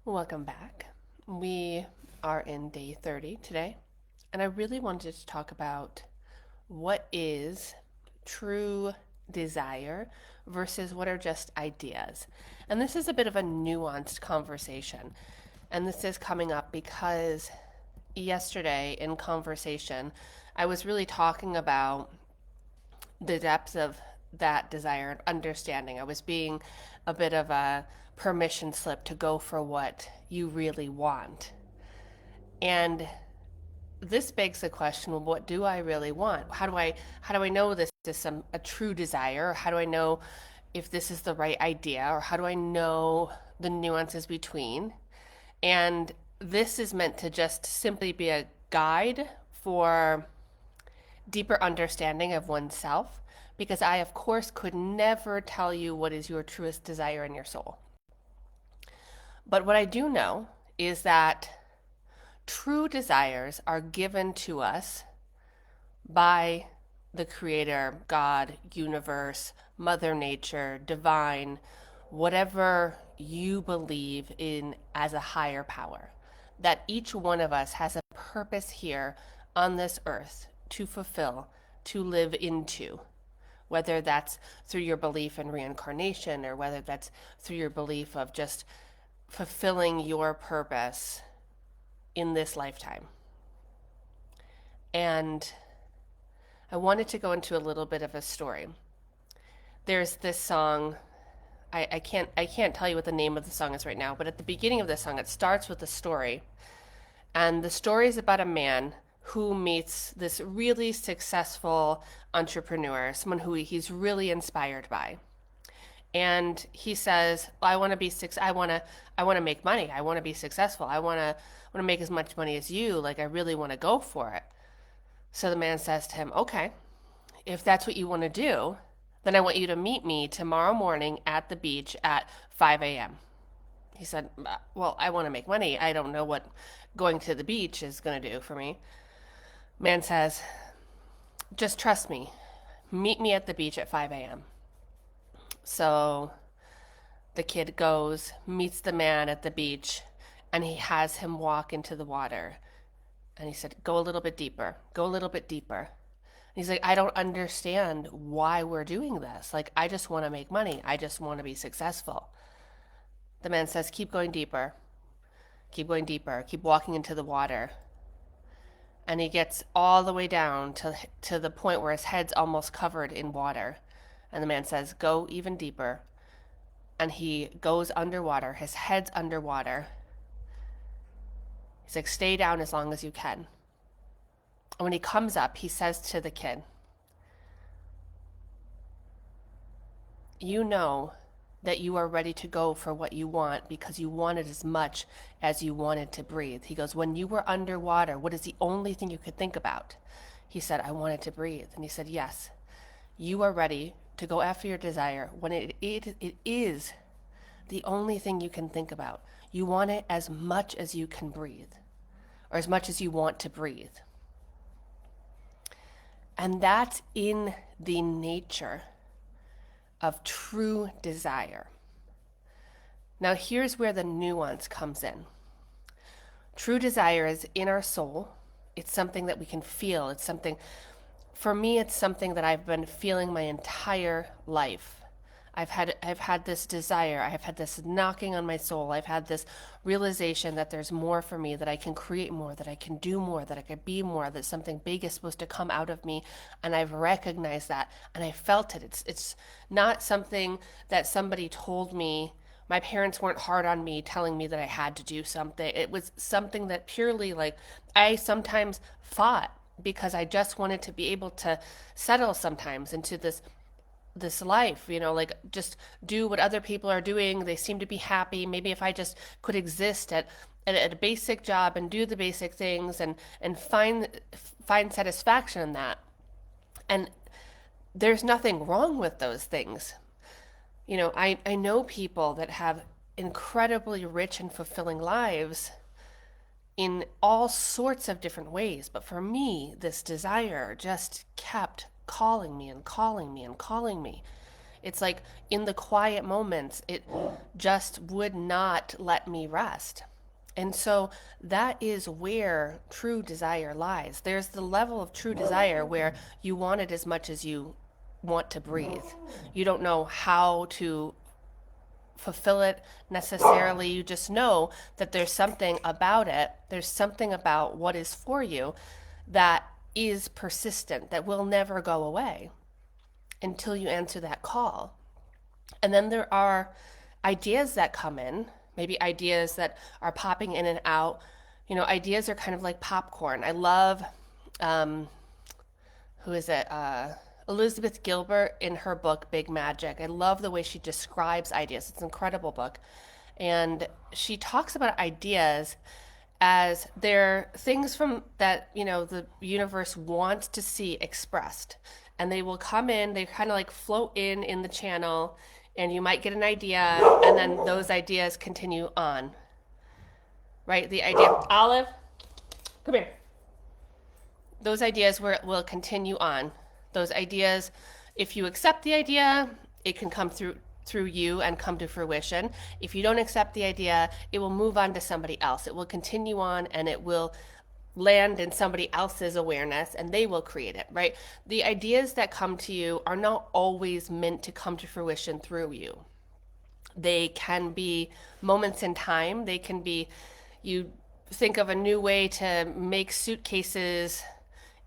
Welcome back. We are in day 30 today, and I really wanted to talk about what is true desire versus what are just ideas. And this is a bit of a nuanced conversation. And this is coming up because yesterday in conversation, I was really talking about the depth of that desire and understanding. I was being a bit of a permission slip to go for what you really want. And this begs the question, well, what do I really want? How do I know this is a true desire? Or how do I know if this is the right idea? Or how do I know the nuances between? And this is meant to just simply be a guide for deeper understanding of oneself, because I, of course, could never tell you what is your truest desire in your soul. But what I do know is that true desires are given to us by the Creator, God, universe, Mother Nature, divine, whatever you believe in as a higher power. That each one of us has a purpose here on this earth to fulfill, to live into. Whether that's through your belief in reincarnation or whether that's through your belief of just fulfilling your purpose in this lifetime. And I wanted to go into a little bit of a story. There's this song. I can't tell you what the name of the song is right now, but at the beginning of the song, it starts with a story, and the story is about a man who meets this really successful entrepreneur, someone who he's really inspired by. And he says, "I want to be six. I want to make money. I want to be successful. I want to make as much money as you. Like I really want to go for it." So the man says to him, "Okay, if that's what you want to do, then I want you to meet me tomorrow morning at the beach at 5 a.m." He said, "Well, I want to make money. I don't know what going to the beach is going to do for me." Man says, "Just trust me. Meet me at the beach at 5 a.m." So the kid goes, meets the man at the beach, and he has him walk into the water. And he said, "Go a little bit deeper. Go a little bit deeper." And he's like, "I don't understand why we're doing this. Like, I just want to make money. I just want to be successful." The man says, "Keep going deeper. Keep going deeper. Keep walking into the water." And he gets all the way down to the point where his head's almost covered in water. And the man says, "Go even deeper." And he goes underwater. His head's underwater. He's like, "Stay down as long as you can." And when he comes up, he says to the kid, "You know that you are ready to go for what you want because you want it as much as you wanted to breathe." He goes, "When you were underwater, what is the only thing you could think about?" He said, "I wanted to breathe." And he said, "Yes, you are ready to go after your desire when it is the only thing you can think about. You want it as much as you can breathe, or as much as you want to breathe." And that's in the nature of true desire. Now, here's where the nuance comes in. True desire is in our soul. It's something that we can feel. For me, it's something that I've been feeling my entire life. I've had this desire. I've had this knocking on my soul. I've had this realization that there's more for me, that I can create more, that I can do more, that I can be more, that something big is supposed to come out of me, and I've recognized that and I felt it. It's not something that somebody told me. My parents weren't hard on me telling me that I had to do something. It was something that purely, like, I sometimes fought because I just wanted to be able to settle sometimes into this life, like just do what other people are doing. They seem to be happy. Maybe if I just could exist at a basic job and do the basic things and find satisfaction in that. And there's nothing wrong with those things. I know people that have incredibly rich and fulfilling lives in all sorts of different ways. But for me, this desire just kept calling me and calling me and calling me. It's like in the quiet moments, it just would not let me rest. And so that is where true desire lies. There's the level of true desire where you want it as much as you want to breathe. You don't know how to fulfill it necessarily. You just know that there's something about it, there's something about what is for you that is persistent, that will never go away until you answer that call. And then there are ideas that come in, maybe ideas that are popping in and out. You know, ideas are kind of like popcorn. I love, who is it? Elizabeth Gilbert in her book, Big Magic. I love the way she describes ideas. It's an incredible book. And she talks about ideas as they're things from that, the universe wants to see expressed. And they will come in, they kind of like float in the channel, and you might get an idea, and then those ideas continue on. Right? The idea, Olive, come here. Those ideas will continue on. Those ideas, if you accept the idea, it can come through you and come to fruition. If you don't accept the idea, it will move on to somebody else. It will continue on, and it will land in somebody else's awareness, and they will create it, right? The ideas that come to you are not always meant to come to fruition through you. They can be moments in time. They can be, you think of a new way to make suitcases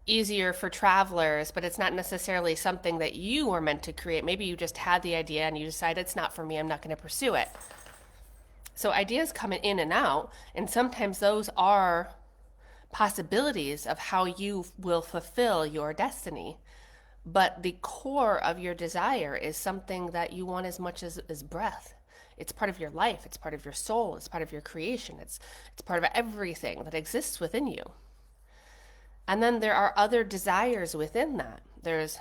easier for travelers, but it's not necessarily something that you were meant to create. Maybe you just had the idea and you decided it's not for me, I'm not going to pursue it. So ideas come in and out, and sometimes those are possibilities of how you will fulfill your destiny. But the core of your desire is something that you want as much as breath. It's part of your life, it's part of your soul, it's part of your creation, it's part of everything that exists within you. And then there are other desires within that. There's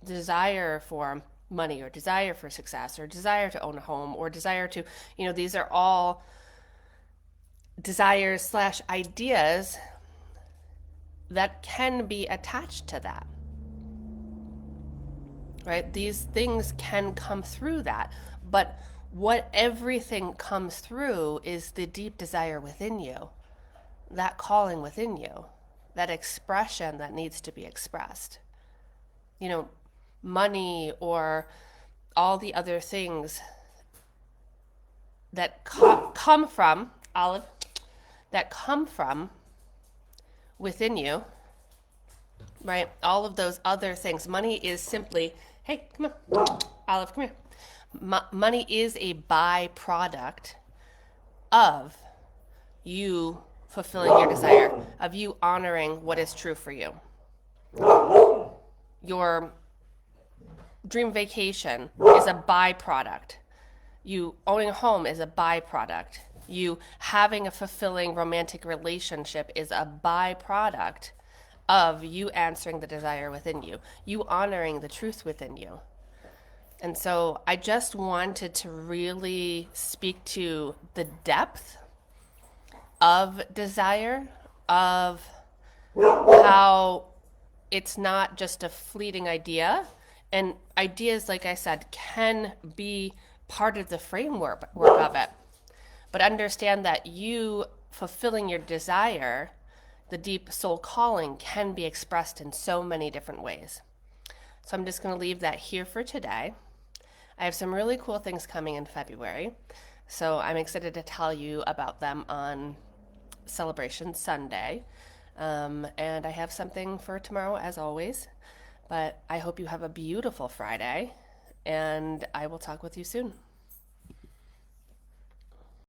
desire for money, or desire for success, or desire to own a home, or desire to, these are all desires / ideas that can be attached to that. Right? These things can come through that. But what everything comes through is the deep desire within you, that calling within you, that expression that needs to be expressed. Money or all the other things that come from, Olive, that come from within you, right? All of those other things. Money is simply, hey, come on, Olive, come here. Money is a byproduct of you fulfilling your desire, of you honoring what is true for you. Your dream vacation is a byproduct. You owning a home is a byproduct. You having a fulfilling romantic relationship is a byproduct of you answering the desire within you, you honoring the truth within you. And so I just wanted to really speak to the depth of desire, of how it's not just a fleeting idea. And ideas, like I said, can be part of the framework of it. But understand that you fulfilling your desire, the deep soul calling, can be expressed in so many different ways. So I'm just going to leave that here for today. I have some really cool things coming in February, so I'm excited to tell you about them on Celebration Sunday. And I have something for tomorrow, as always. But I hope you have a beautiful Friday, and I will talk with you soon.